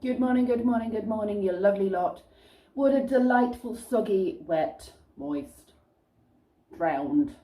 Good morning, good morning, good morning, you lovely lot. What a delightful, soggy, wet, moist, drowned,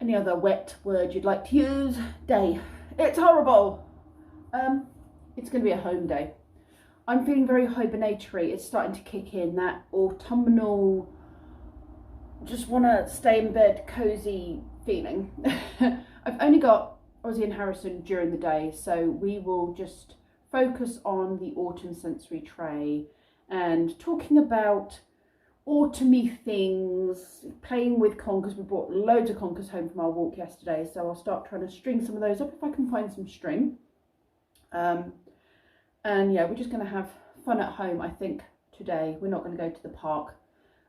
any other wet word you'd like to use, day. It's horrible. It's going to be a home day. I'm feeling very hibernatory. It's starting to kick in, that autumnal, just want to stay in bed, cozy feeling. I've only got Ozzy and Harrison during the day, so we will just focus on the autumn sensory tray and talking about autumny things, playing with conkers. We brought loads of conkers home from our walk yesterday, so I'll start trying to string some of those up if I can find some string. And yeah, we're just going to have fun at home, I think, today. We're not going to go to the park,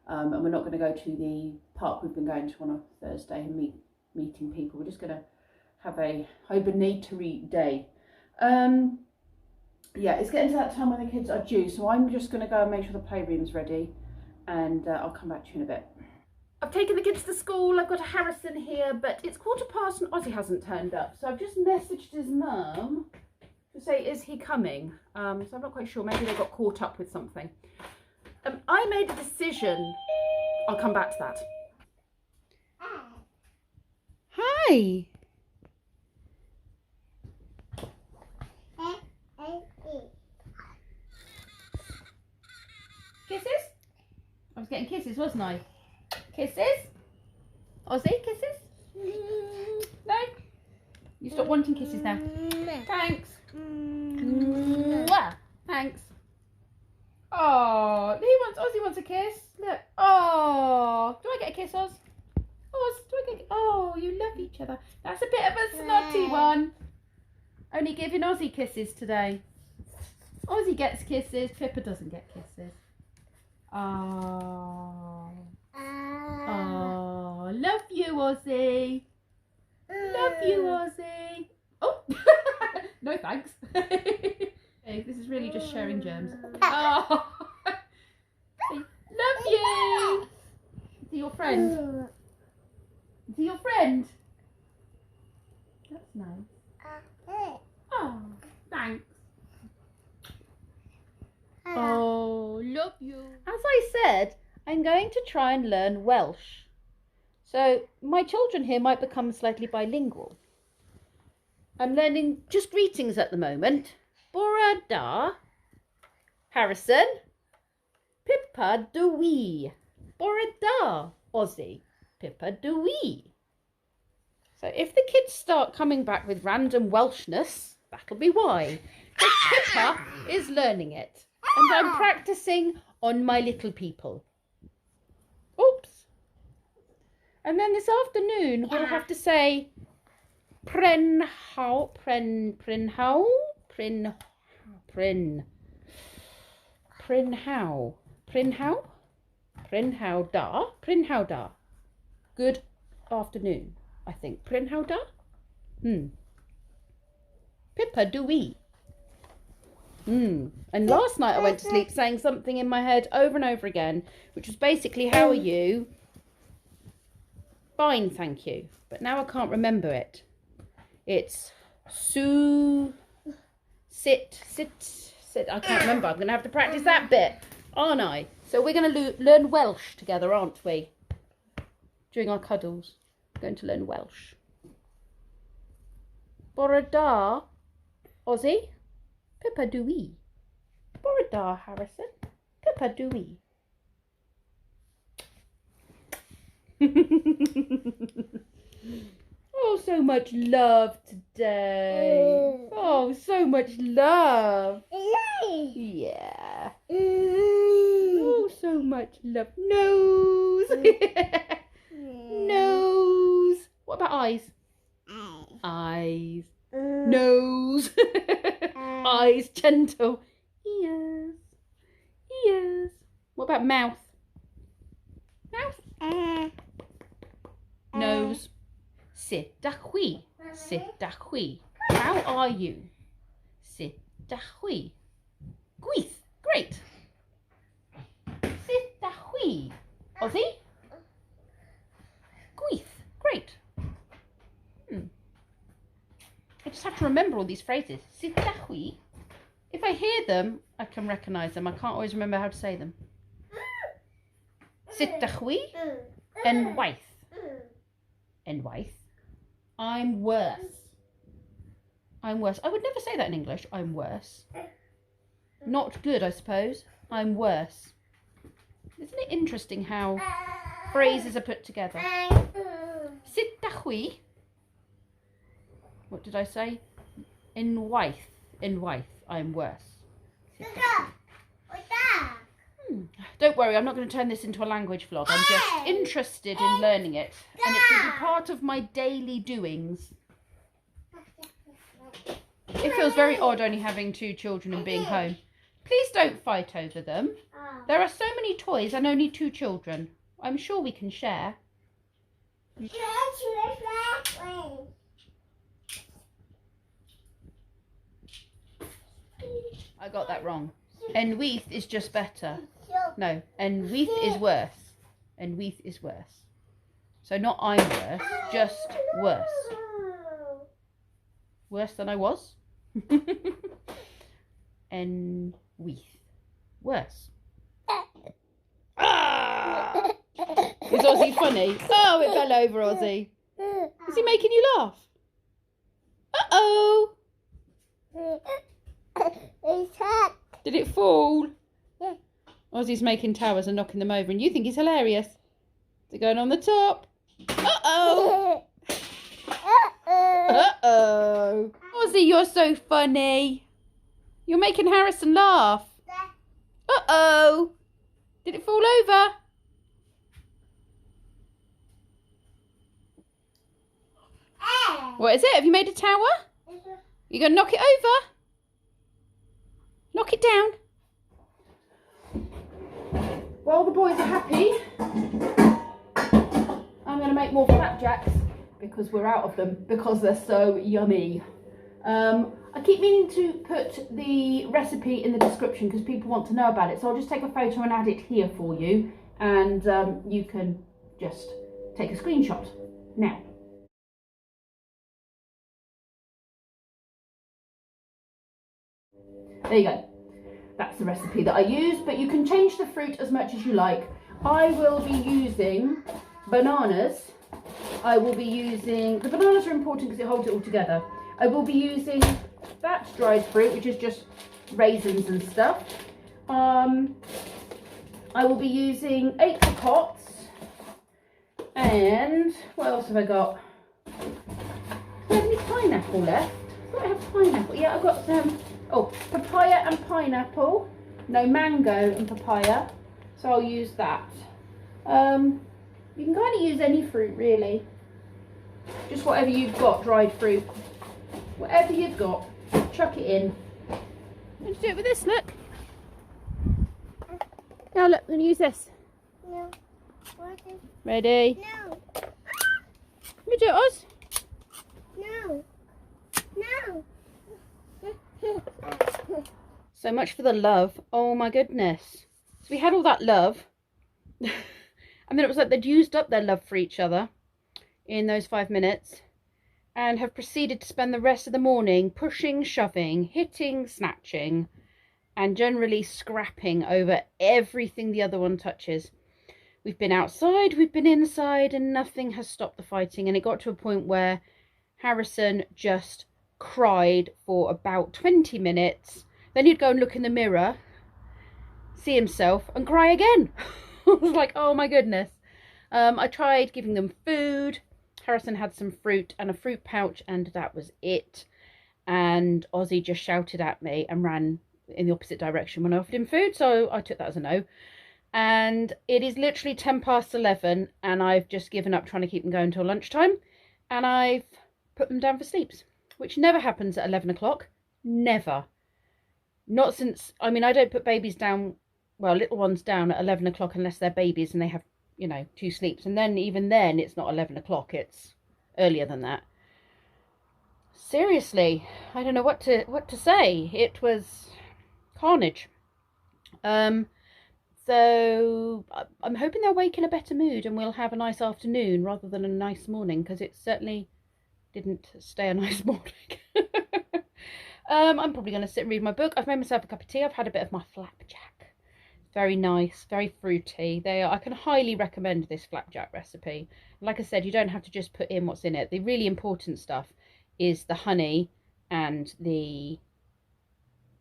and we're not going to go to the park we've been going to on a Thursday and meeting people. We're just going to have a hibernatory day. Yeah, it's getting to that time when the kids are due, so I'm just going to go and make sure the playroom's ready, and I'll come back to you in a bit. I've taken the kids to school. I've got a Harrison here, but it's 15:15 and Ozzy hasn't turned up, so I've just messaged his mum to say, is he coming? So I'm not quite sure. Maybe they got caught up with something. I made a decision. I'll come back to that. Hi. Kisses? I was getting kisses, wasn't I? Kisses? Ozzy, kisses? No? You stop wanting kisses now. Thanks. Mwah. Thanks. Oh, Ozzy wants a kiss. Look. Oh, do I get a kiss, Oz? Oz, do I get? Oh, you love each other. That's a bit of a snotty one. Only giving Ozzy kisses today. Ozzy gets kisses. Pippa doesn't get kisses. Oh. Oh, love you, Ozzy. Love you, Ozzy. Oh, no thanks. Hey, this is really just sharing germs. Oh, love you. Is he your friend? Is he your friend? That's nice. Oh, thanks. Oh, love you. As I said, I'm going to try and learn Welsh. So my children here might become slightly bilingual. I'm learning just greetings at the moment. Bore da. Harrison. Pippa dwi. Bore da. Ozzy. Pippa dwi. So if the kids start coming back with random Welshness, that'll be why. Because Pippa is learning it. And I'm practicing on my little people. Oops. And then this afternoon we'll have to say Prynhaw da. Good afternoon, I think. Prynhaw da? Pippa dwi. And last night I went to sleep saying something in my head over and over again, which was basically, how are you? Fine, thank you. But now I can't remember it. It's sit. I can't remember. I'm going to have to practice that bit, aren't I? So we're going to learn Welsh together, aren't we? During our cuddles. We're going to learn Welsh. Bore da, Ozzy. Pippa dwi. Bore da, Harrison. Pippa dwi. Oh, so much love today. Oh, so much love. Yeah. Oh, so much love. Nose. Nose. What about eyes? Eyes. Nose. Eyes. Gentle. Ears. Ears. What about mouth? Mouth. Nose. Sit da chwi. Sit da chwi. How are you? Sit da chwi. Gwyth. Great. Sit da chwi. Ozzy? Gwyth. Great. I just have to remember all these phrases. Sit da chwi. them, I can recognise them. I can't always remember how to say them. Sitachwi and waith. And waith. I'm worse. I'm worse. I would never say that in English. I'm worse. Not good, I suppose. I'm worse. Isn't it interesting how phrases are put together? Sitachwi. What did I say? In waith. In waith. I'm worse. Don't worry, I'm not going to turn this into a language vlog. I'm just interested in learning it. And it will be part of my daily doings. It feels very odd only having 2 children and being home. Please don't fight over them. There are so many toys and only 2 children. I'm sure we can share. I got that wrong. And weeth is just better. No, and weeth is worse. And weeth is worse. So not I'm worse, just worse. Worse than I was. And weeth. Worse. Ah! Is Ozzy funny? Oh, it fell over, Ozzy. Is he making you laugh? Uh-oh. Did it fall? Yeah. Ozzy's making towers and knocking them over, and you think he's hilarious. Is it going on the top? Uh-oh. Uh-oh. Ozzy, you're so funny. You're making Harrison laugh. Uh-oh. Did it fall over? What is it? Have you made a tower? You going to knock it over? Knock it down. While the boys are happy, I'm going to make more flapjacks because we're out of them because they're so yummy. I keep meaning to put the recipe in the description because people want to know about it. So I'll just take a photo and add it here for you, and you can just take a screenshot now. There you go. That's the recipe that I use, but you can change the fruit as much as you like. I will be using bananas. I will be using, the bananas are important because it holds it all together. I will be using that dried fruit, which is just raisins and stuff. I will be using apricots, and what else have I got? Do I have any pineapple left? I thought I had pineapple. Yeah, I've got some. Oh, papaya and pineapple. No, mango and papaya. So I'll use that. You can kind of use any fruit, really. Just whatever you've got, dried fruit. Whatever you've got, chuck it in. Let's do it with this, look. Now look, I'm going to use this. No. Ready? No. Let me do it, Oz. No. No. So much for the love. Oh my goodness. So we had all that love. And then it was like they'd used up their love for each other in those 5 minutes and have proceeded to spend the rest of the morning pushing, shoving, hitting, snatching, and generally scrapping over everything the other one touches. We've been outside, we've been inside, and nothing has stopped the fighting. And it got to a point where Harrison just cried for about 20 minutes. Then he'd go and look in the mirror, see himself, and cry again. I was like, oh my goodness. I tried giving them food. Harrison had some fruit and a fruit pouch, and that was it. And Ozzy just shouted at me and ran in the opposite direction when I offered him food, so I took that as a no. And it is literally 11:10, and I've just given up trying to keep them going until lunchtime, and I've put them down for sleeps, which never happens at 11 o'clock. Never. Not since, I mean, I don't put babies down, well, little ones down at 11 o'clock unless they're babies and they have, you know, 2 sleeps. And then, even then, it's not 11 o'clock, it's earlier than that. Seriously, I don't know what to say. It was carnage. So I'm hoping they'll wake in a better mood and we'll have a nice afternoon rather than a nice morning, because it certainly didn't stay a nice morning. I'm probably going to sit and read my book. I've made myself a cup of tea. I've had a bit of my flapjack. Very nice, very fruity. I can highly recommend this flapjack recipe. Like I said, you don't have to just put in what's in it. The really important stuff is the honey and the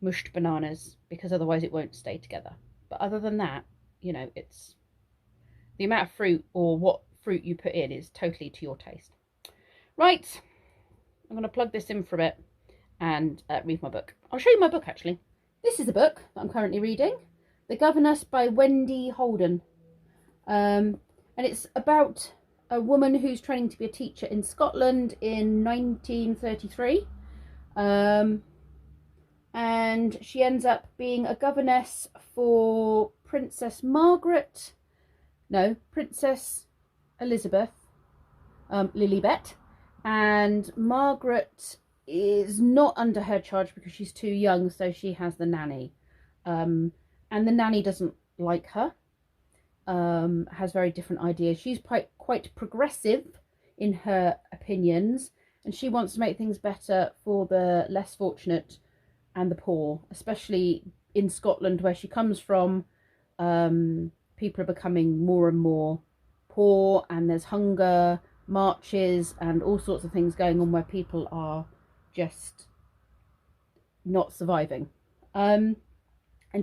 mushed bananas, because otherwise it won't stay together. But other than that, you know, it's the amount of fruit or what fruit you put in is totally to your taste. Right, I'm going to plug this in for a bit and read my book. I'll show you my book actually. This is the book that I'm currently reading, The Governess by Wendy Holden. And it's about a woman who's training to be a teacher in Scotland in 1933. And she ends up being a governess for Princess Elizabeth, Lilibet. And Margaret is not under her charge because she's too young, so she has the nanny. And the nanny doesn't like her, has very different ideas. She's quite progressive in her opinions, and she wants to make things better for the less fortunate and the poor, especially in Scotland where she comes from. People are becoming more and more poor, and there's hunger marches and all sorts of things going on where people are just not surviving. And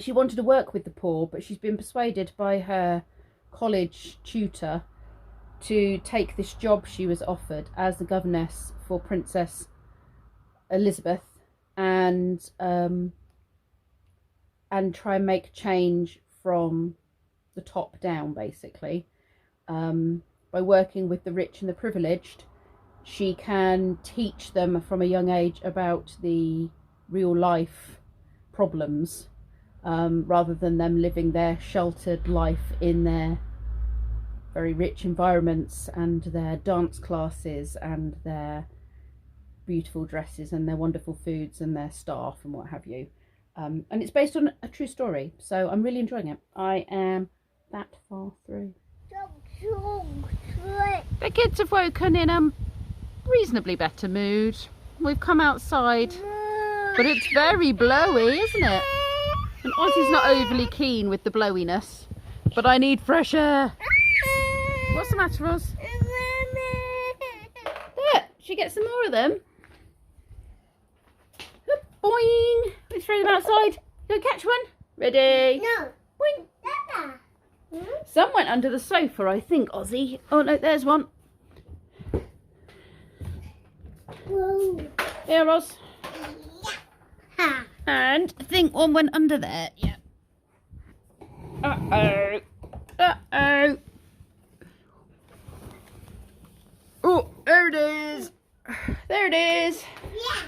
she wanted to work with the poor, but she's been persuaded by her college tutor to take this job she was offered as the governess for Princess Elizabeth, and try and make change from the top down, basically. By working with the rich and the privileged, she can teach them from a young age about the real life problems, rather than them living their sheltered life in their very rich environments and their dance classes and their beautiful dresses and their wonderful foods and their staff and what have you. And it's based on a true story, so I'm really enjoying it. I am that far through. The kids have woken in a reasonably better mood. We've come outside, but it's very blowy, isn't it? And Ozzy's not overly keen with the blowiness, but I need fresh air. What's the matter, Oz? There, she gets some more of them. Boing! Let's throw them outside. Go catch one. Ready? No. Boing. Some went under the sofa, I think, Ozzy. Oh no, there's one. Whoa. There, Oz. Yeah. And I think one went under there. Yeah. Uh-oh. Uh-oh. Oh, there it is. There it is. Yeah.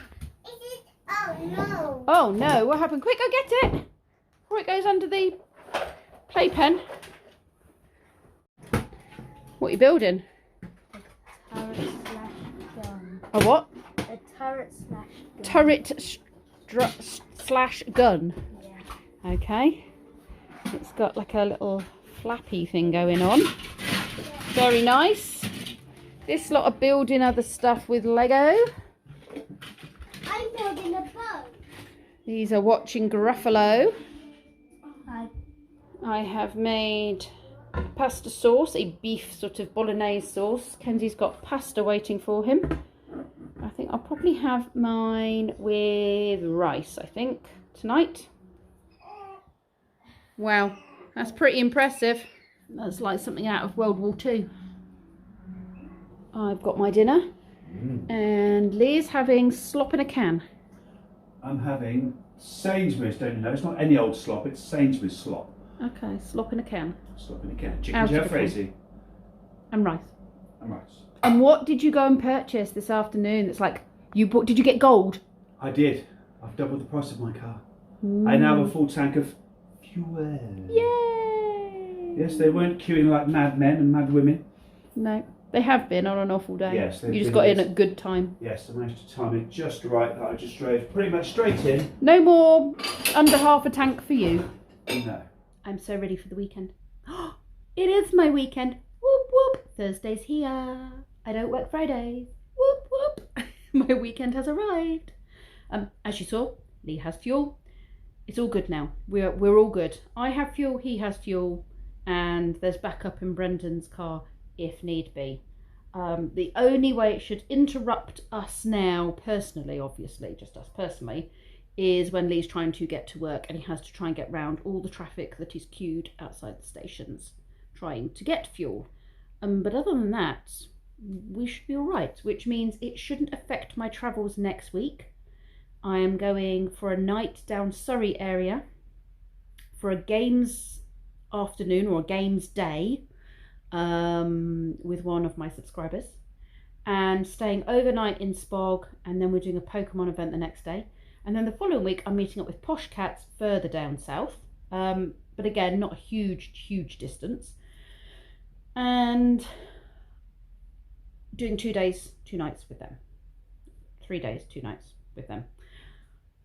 Oh no. Oh no, what happened? Quick, go get it. Before it goes under the playpen. What are you building? A turret slash gun. A what? A turret slash gun. Turret slash gun. Yeah. Okay. It's got like a little flappy thing going on. Very nice. This lot of building other stuff with Lego. I'm building a boat. These are watching Gruffalo. Hi. I have made pasta sauce, a beef sort of bolognese sauce. Kenzie's got pasta waiting for him. I think I'll probably have mine with rice, I think, tonight. Wow, that's pretty impressive. That's like something out of World War II. I've got my dinner. And Lee's having slop in a can. I'm having Sainsbury's, don't you know? It's not any old slop, it's Sainsbury's slop. Okay, slop in a can. Slop in a can. Chicken jalfrezi. And rice. And rice. And what did you go and purchase this afternoon? It's like, you bought, did you get gold? I did. I've doubled the price of my car. I now have a full tank of fuel. Yay! Yes, they weren't queuing like mad men and mad women. No, they have been on an awful day. Yes, you just got in at good time. Yes, I managed to time it just right that I just drove pretty much straight in. No more under half a tank for you. No. I'm so ready for the weekend. It is my weekend. Whoop whoop. Thursday's here. I don't work Fridays. Whoop whoop. My weekend has arrived. As you saw, Lee has fuel. It's all good now. We're all good. I have fuel, he has fuel, and there's backup in Brendan's car if need be. The only way it should interrupt us now, personally, obviously, just us personally, is when Lee's trying to get to work and he has to try and get round all the traffic that is queued outside the stations, trying to get fuel. But other than that, we should be all right, which means it shouldn't affect my travels next week. I am going for a night down Surrey area for a games afternoon or a games day with one of my subscribers, and staying overnight in Spog, and then we're doing a Pokemon event the next day. And then the following week I'm meeting up with Posh Cats further down south, but again not a huge distance, and doing 2 days 2 nights with them, 3 days 2 nights with them.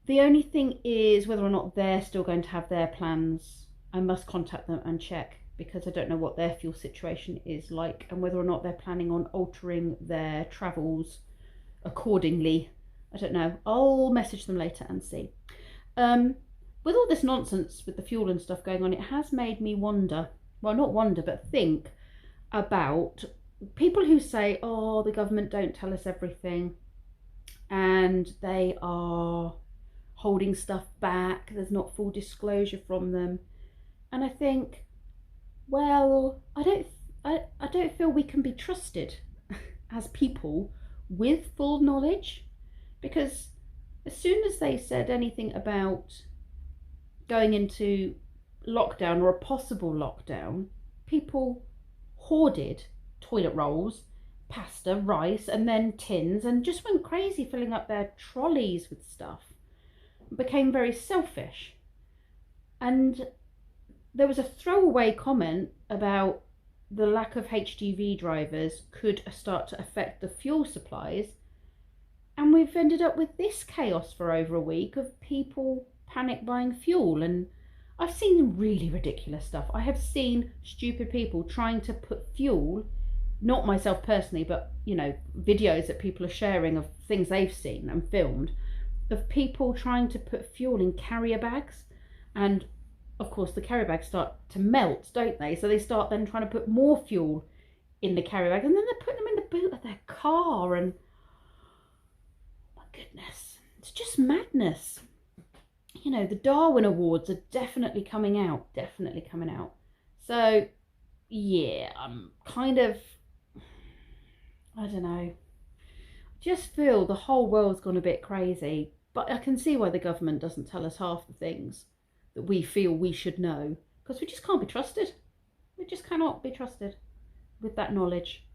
The only thing is whether or not they're still going to have their plans. I must contact them and check, because I don't know what their fuel situation is like and whether or not they're planning on altering their travels accordingly. I don't know. I'll message them later and see. With all this nonsense with the fuel and stuff going on, it has made me wonder, well, not wonder, but think about people who say, oh, the government don't tell us everything and they are holding stuff back, there's not full disclosure from them. And I think, well, I don't feel we can be trusted as people with full knowledge, because as soon as they said anything about going into lockdown or a possible lockdown, people hoarded toilet rolls, pasta, rice, and then tins, and just went crazy filling up their trolleys with stuff. Became very selfish. And there was a throwaway comment about the lack of HGV drivers could start to affect the fuel supplies, and we've ended up with this chaos for over a week of people panic buying fuel. And I've seen really ridiculous stuff. I have seen stupid people trying to put fuel, not myself personally, but you know, videos that people are sharing of things they've seen and filmed, of people trying to put fuel in carrier bags. And of course the carrier bags start to melt, don't they? So they start then trying to put more fuel in the carrier bag, and then they're putting them in the boot of their car, and oh my goodness, it's just madness. You know, the Darwin Awards are definitely coming out. So yeah, I'm kind of, I don't know, just feel the whole world's gone a bit crazy. But I can see why the government doesn't tell us half the things that we feel we should know, because we just can't be trusted. We just cannot be trusted with that knowledge.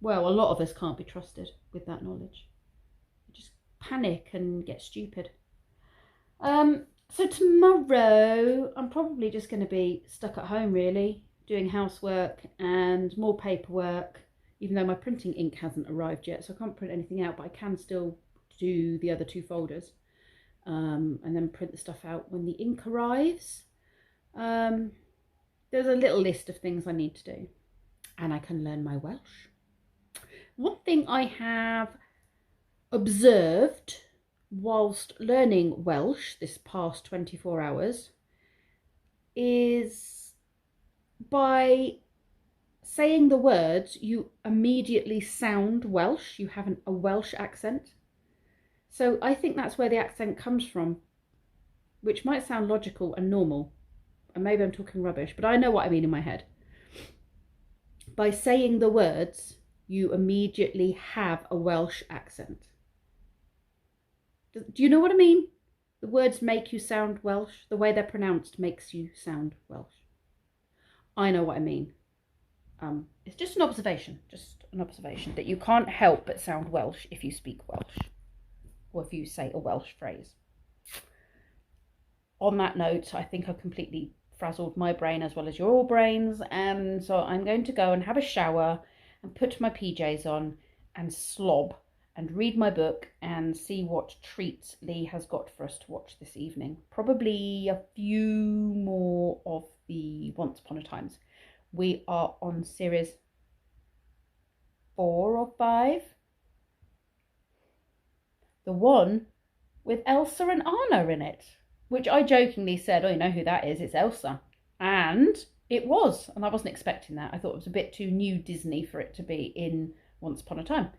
Well, a lot of us can't be trusted with that knowledge. We just panic and get stupid. So tomorrow I'm probably just going to be stuck at home, really, doing housework and more paperwork, even though my printing ink hasn't arrived yet, so I can't print anything out, but I can still do the other 2 folders, and then print the stuff out when the ink arrives. There's a little list of things I need to do, and I can learn my Welsh. One thing I have observed whilst learning Welsh this past 24 hours is by saying the words, you immediately sound Welsh. You have a Welsh accent. So I think that's where the accent comes from, which might sound logical and normal, and maybe I'm talking rubbish, but I know what I mean in my head. By saying the words, you immediately have a Welsh accent. Do you know what I mean? The words make you sound Welsh. The way they're pronounced makes you sound Welsh. I know what I mean. It's just an observation, that you can't help but sound Welsh if you speak Welsh, or if you say a Welsh phrase. On that note, I think I've completely frazzled my brain as well as your brains, and so I'm going to go and have a shower and put my PJs on and slob and read my book and see what treats Lee has got for us to watch this evening. Probably a few more of the Once Upon a Times. We are on series 4 or 5. The one with Elsa and Anna in it, which I jokingly said, oh, you know who that is, it's Elsa. And it was, and I wasn't expecting that. I thought it was a bit too new Disney for it to be in Once Upon a Time.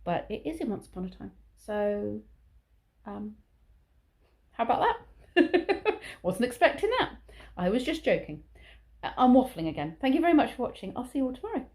But it is in Once Upon a Time. So, how about that? Wasn't expecting that. I was just joking. I'm waffling again. Thank you very much for watching. I'll see you all tomorrow.